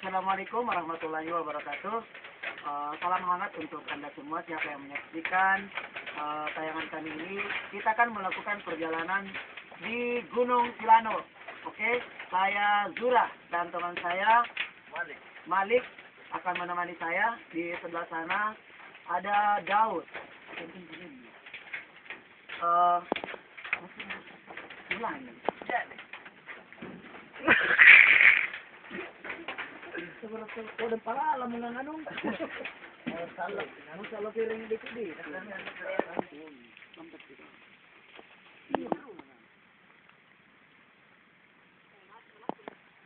Assalamualaikum warahmatullahi wabarakatuh. Salam hangat untuk Anda semua siapa yang menyaksikan tayangan kami ini. Kita akan melakukan perjalanan di Gunung Silano. Oke, saya Zura dan teman saya Malik akan menemani saya. Di sebelah sana ada Daud. Ulang. Udah pala alam ng anong salah piring dikit di.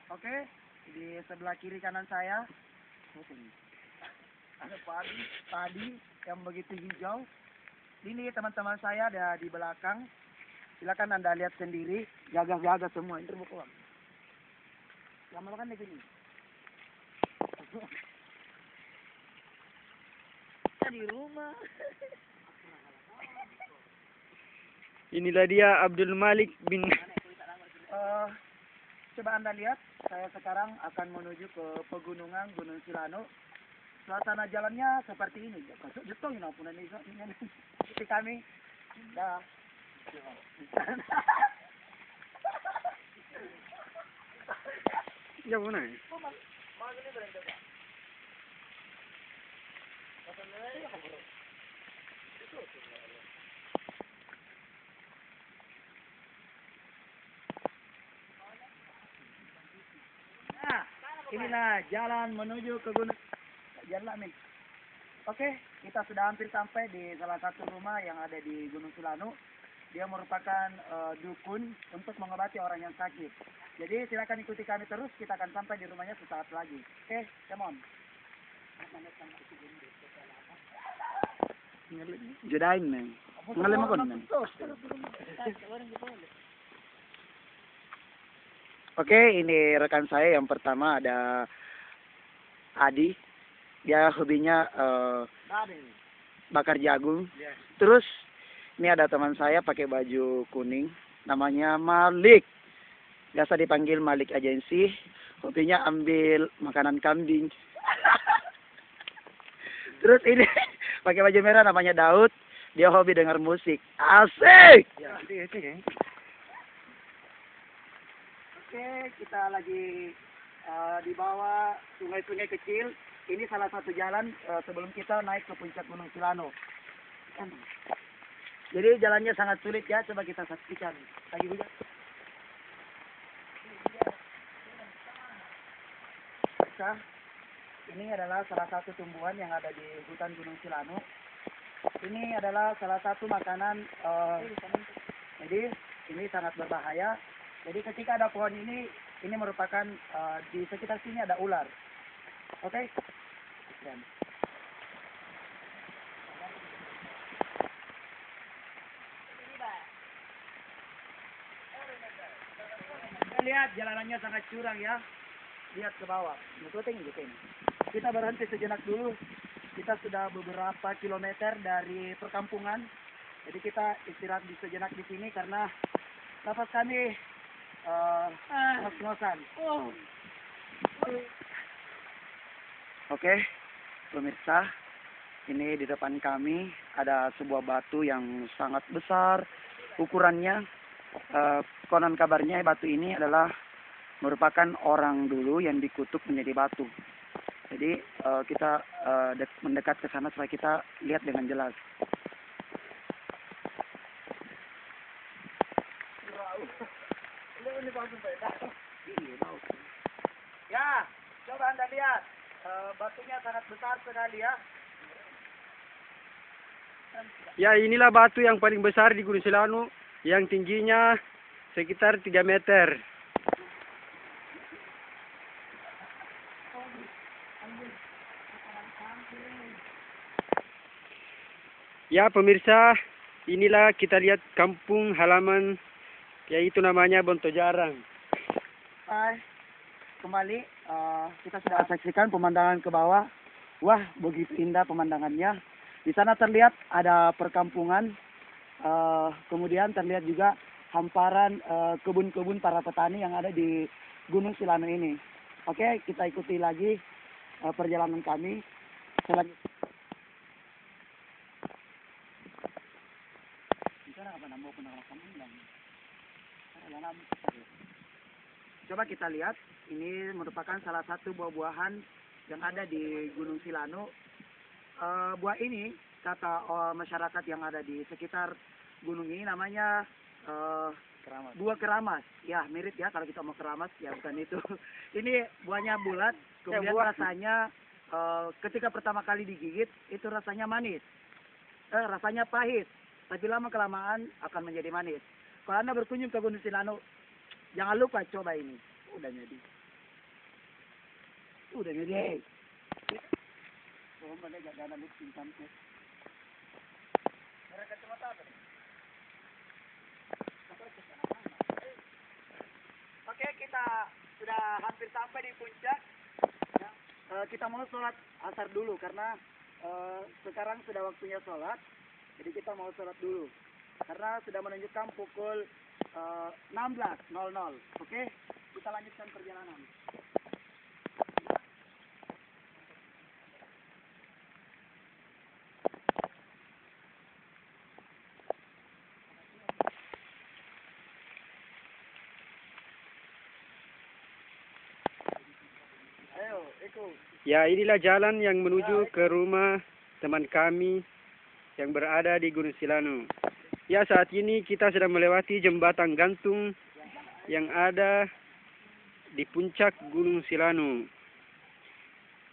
Oke, di sebelah kiri kanan saya ada padi yang begitu hijau. Ini teman-teman saya ada di belakang. Silakan Anda lihat sendiri, gagah-gagah semua. Ini terbuka. Lama kan di sini. Di rumah. Inilah dia Abdul Malik bin. Coba Anda lihat, saya sekarang akan menuju ke pegunungan Gunung Silano. Suasana jalannya seperti ini. Jutong ini apunan ini. Seperti kami. Dah. Ya mana? Nah, inilah jalan menuju ke gunung. Jalan nih. Oke, kita sudah hampir sampai di salah satu rumah yang ada di Gunung Silano. Dia merupakan dukun untuk mengobati orang yang sakit. Jadi silakan ikuti kami terus, kita akan sampai di rumahnya sesaat lagi. Oke, come on. Judain nih. Ngalim ako nih. Oke, ini rekan saya yang pertama ada Adi. Dia hobinya bakar jagung. Terus ini ada teman saya pakai baju kuning, namanya Malik. Biasa dipanggil Malik Agensi. Hobinya ambil makanan kambing. Terus ini pakai baju merah namanya Daud. Dia hobi dengar musik. Asik. Oke, kita lagi di bawah sungai-sungai kecil. Ini salah satu jalan sebelum kita naik ke puncak Gunung Silano. Jadi jalannya sangat sulit ya, coba kita saksikan. Lagi juga. Ini adalah salah satu tumbuhan yang ada di hutan Gunung Silano. Ini adalah salah satu makanan. Jadi ini sangat berbahaya. Jadi ketika ada pohon ini merupakan di sekitar sini ada ular. Oke? Dan lihat jalanannya sangat curang ya. Lihat ke bawah. Kita berhenti sejenak dulu. Kita sudah beberapa kilometer dari perkampungan. Jadi kita istirahat di sejenak di sini karena nafas kami ngos-ngosan. Oke, pemirsa, ini di depan kami ada sebuah batu yang sangat besar ukurannya. Konon kabarnya batu ini adalah merupakan orang dulu yang dikutuk menjadi batu. Jadi kita mendekat ke sana supaya kita lihat dengan jelas. Ya, coba Anda lihat. Batunya sangat besar sekali ya. Ya, inilah batu yang paling besar di Gunung Silano, yang tingginya sekitar 3 meter. Ya pemirsa, inilah kita lihat kampung halaman, yaitu namanya Bontojarang. Hai, kembali kita sudah saksikan pemandangan ke bawah. Wah, begitu indah pemandangannya. Di sana terlihat ada perkampungan, kemudian terlihat juga hamparan kebun-kebun para petani yang ada di Gunung Silano ini. Oke, kita ikuti lagi perjalanan kami selanjutnya. Coba kita lihat, ini merupakan salah satu buah-buahan yang ada di Gunung Silanu. Buah ini, kata masyarakat yang ada di sekitar gunung ini namanya buah keramas. Ya, mirip ya kalau kita mau keramas, ya bukan itu. Ini buahnya bulat, kemudian rasanya ketika pertama kali digigit, itu rasanya manis. Rasanya pahit, tapi lama kelamaan akan menjadi manis. Kalau Anda berkunjung ke Gunung Silanu, jangan lupa coba ini. Udah jadi. Oke, kita sudah hampir sampai di puncak. Ya. Kita mau sholat asar dulu karena sekarang sudah waktunya sholat. Jadi kita mau sholat dulu karena sudah menunjukkan pukul 16.00. Oke, kita lanjutkan perjalanan. Ayo, ikut. Ya, inilah jalan yang menuju ke rumah teman kami yang berada di Gunung Silanu. Ya, saat ini kita sedang melewati jembatan gantung yang ada di puncak Gunung Silanu.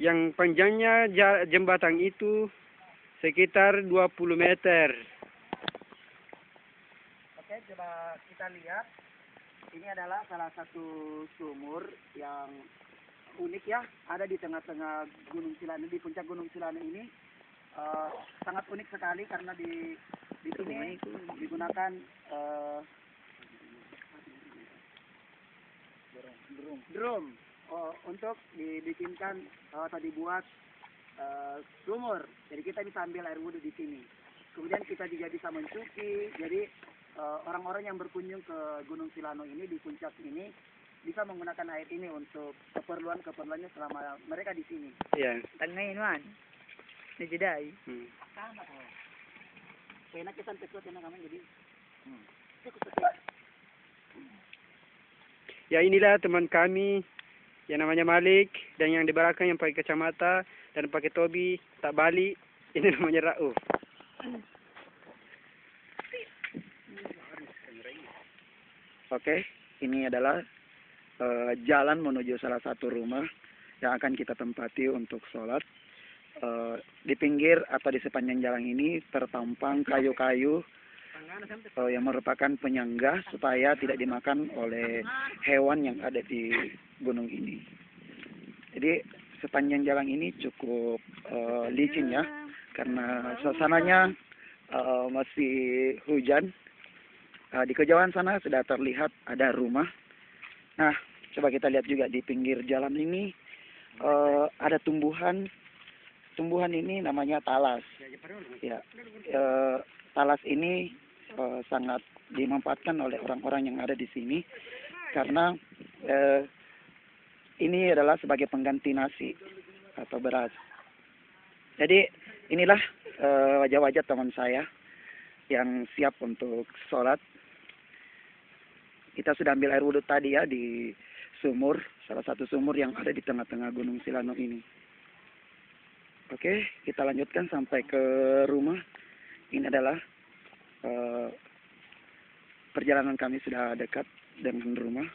Yang panjangnya jembatan itu sekitar 20 meter. Oke, coba kita lihat. Ini adalah salah satu sumur yang unik ya, ada di tengah-tengah Gunung Silanu, di puncak Gunung Silanu ini. Sangat unik sekali karena di sini digunakan drum untuk dibikinkan atau dibuat sumur. Jadi kita bisa ambil air wudhu di sini. Kemudian kita juga bisa mencuci. Jadi orang-orang yang berkunjung ke Gunung Silanu ini di puncak ini bisa menggunakan air ini untuk keperluannya selama mereka di sini. Ya. Tangan Nejidai. Hmm. Sama kok. Enak kesan pesot enak kami jadi. Ya, inilah teman kami yang namanya Malik dan yang di belakang yang pakai kacamata dan pakai topi tak balik, ini namanya Rauf. Oke, ini adalah jalan menuju salah satu rumah yang akan kita tempati untuk sholat. Di pinggir atau di sepanjang jalan ini tertampang kayu-kayu yang merupakan penyangga supaya tidak dimakan oleh hewan yang ada di gunung ini. Jadi sepanjang jalan ini cukup licin ya, karena suasananya masih hujan. Di kejauhan sana sudah terlihat ada rumah. Nah, coba kita lihat juga di pinggir jalan ini ada tumbuhan. Tumbuhan ini namanya talas. Ya, talas ini sangat dimanfaatkan oleh orang-orang yang ada di sini karena ini adalah sebagai pengganti nasi atau beras. Jadi inilah wajah-wajah teman saya yang siap untuk sholat. Kita sudah ambil air wudhu tadi ya di sumur, salah satu sumur yang ada di tengah-tengah Gunung Silanu ini. Oke, kita lanjutkan sampai ke rumah. Ini adalah perjalanan kami sudah dekat dengan rumah.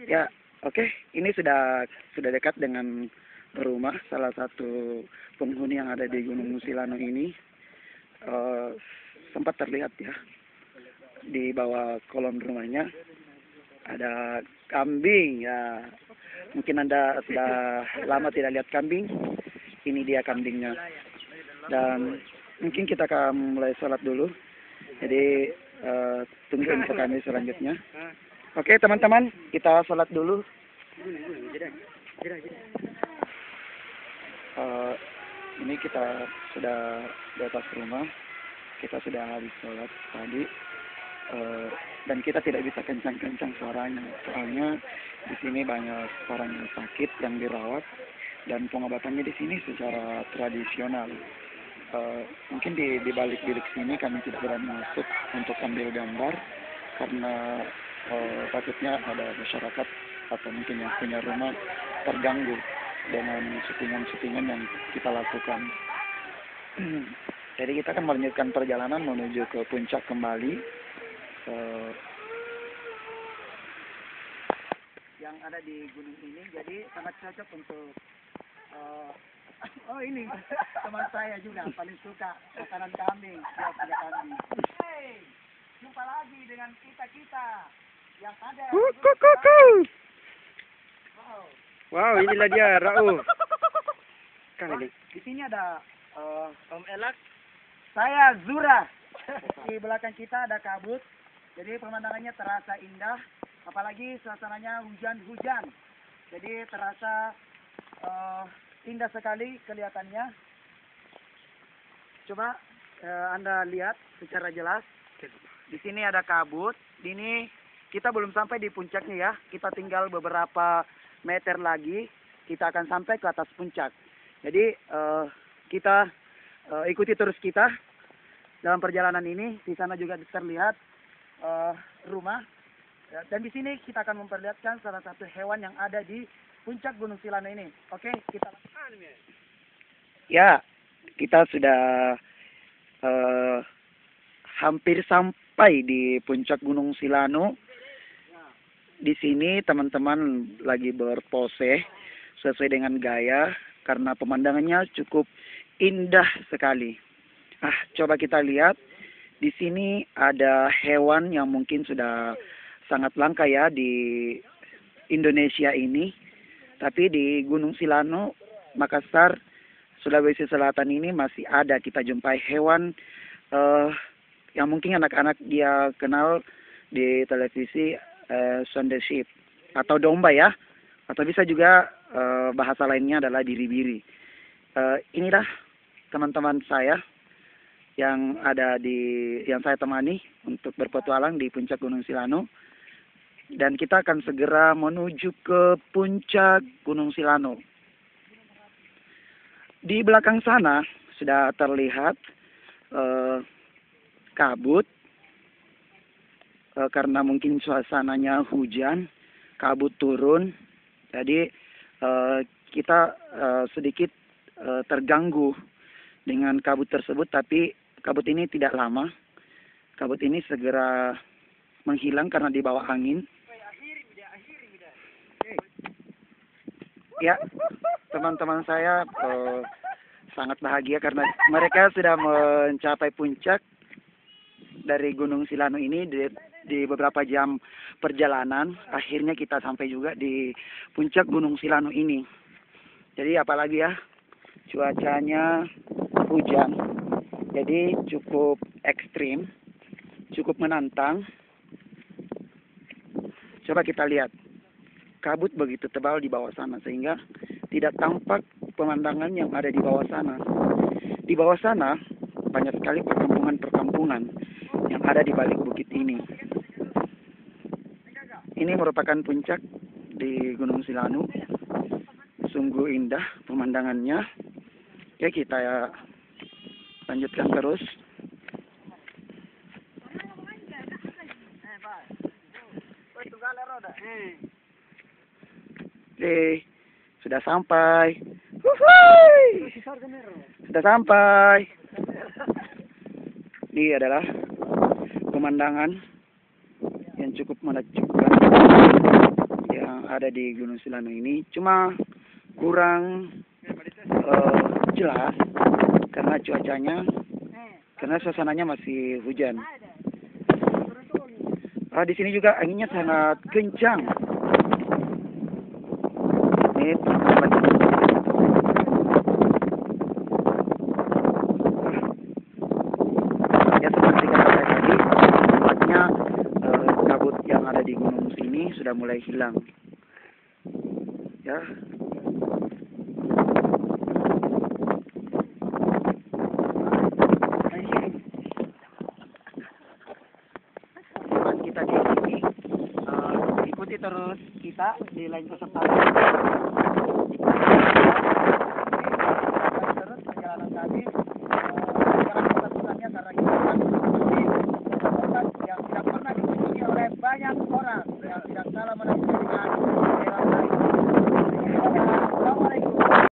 Ya, oke, ini sudah dekat dengan rumah salah satu penghuni yang ada di Gunung Silanu ini. Sempat terlihat ya di bawah kolom rumahnya ada kambing ya. Mungkin Anda sudah lama tidak lihat kambing. Ini dia kambingnya. Dan mungkin kita akan mulai sholat dulu. Jadi tunggu info kami selanjutnya. Oke teman-teman, kita sholat dulu. Ini kita sudah di atas rumah, kita sudah habis sholat tadi, dan kita tidak bisa kencang-kencang suaranya, soalnya di sini banyak orang yang sakit yang dirawat, dan pengobatannya di sini secara tradisional. Mungkin di balik bilik sini kami tidak berani masuk untuk ambil gambar, karena takutnya ada masyarakat atau mungkin yang punya rumah terganggu dengan syutingan-syutingan yang kita lakukan. Jadi kita akan melanjutkan perjalanan menuju ke puncak kembali, yang ada di gunung ini. Jadi sangat cocok untuk oh ini teman saya juga paling suka makanan kambing, dia punya kambing. Hey, jumpa lagi dengan kita yang ada. Wow. Wow, inilah dia Rauf. Kang ini. Di sini ada Om Elak. Saya Zura. Di belakang kita ada kabut. Jadi pemandangannya terasa indah. Apalagi suasananya hujan-hujan. Jadi terasa indah sekali kelihatannya. Coba Anda lihat secara jelas. Di sini ada kabut. Ini kita belum sampai di puncaknya ya. Kita tinggal beberapa meter lagi, kita akan sampai ke atas puncak. Jadi kita ikuti terus kita dalam perjalanan ini. Di sana juga terlihat rumah, dan di sini kita akan memperlihatkan salah satu hewan yang ada di puncak Gunung Silano ini. Oke, kita. Ya, kita sudah hampir sampai di puncak Gunung Silano. Di sini teman-teman lagi berpose sesuai dengan gaya karena pemandangannya cukup indah sekali. Coba kita lihat. Di sini ada hewan yang mungkin sudah sangat langka ya di Indonesia ini. Tapi di Gunung Silano, Makassar, Sulawesi Selatan ini masih ada kita jumpai hewan yang mungkin anak-anak dia kenal di televisi, Sunday sheep atau domba ya, atau bisa juga bahasa lainnya adalah biri-biri. Inilah teman-teman saya yang saya temani untuk berpetualang di puncak Gunung Silano, dan kita akan segera menuju ke puncak Gunung Silano. Di belakang sana sudah terlihat kabut. Karena mungkin suasananya hujan, kabut turun, jadi kita sedikit terganggu dengan kabut tersebut, tapi kabut ini tidak lama. Kabut ini segera menghilang karena di bawah angin. Ya, teman-teman saya sangat bahagia karena mereka sudah mencapai puncak dari Gunung Silano ini. Di beberapa jam perjalanan, akhirnya kita sampai juga di puncak Gunung Silano ini. Jadi apalagi ya, cuacanya hujan, jadi cukup ekstrim, cukup menantang. Coba kita lihat, kabut begitu tebal di bawah sana sehingga tidak tampak pemandangan yang ada di bawah sana. Di bawah sana banyak sekali perkampungan-perkampungan yang ada di balik bukit ini. Ini merupakan puncak di Gunung Silano. Sungguh indah pemandangannya. Ya, kita lanjutkan terus. Sudah sampai. Sudah sampai. Ini adalah pemandangan yang cukup menakjubkan yang ada di Gunung Silano ini. Cuma kurang jelas karena cuacanya, karena suasananya masih hujan. Di sini juga anginnya sangat kencang. Ini ya, seperti kata saya tadi, tempatnya kabut yang ada di gunung sini sudah mulai hilang. Ya. terus kita di lain kesempatan. Terus perjalanan kami. Jangan bosan-bosannya karena kita kan seperti tempat yang tidak pernah dikunjungi oleh banyak orang yang tidak salah menentukan.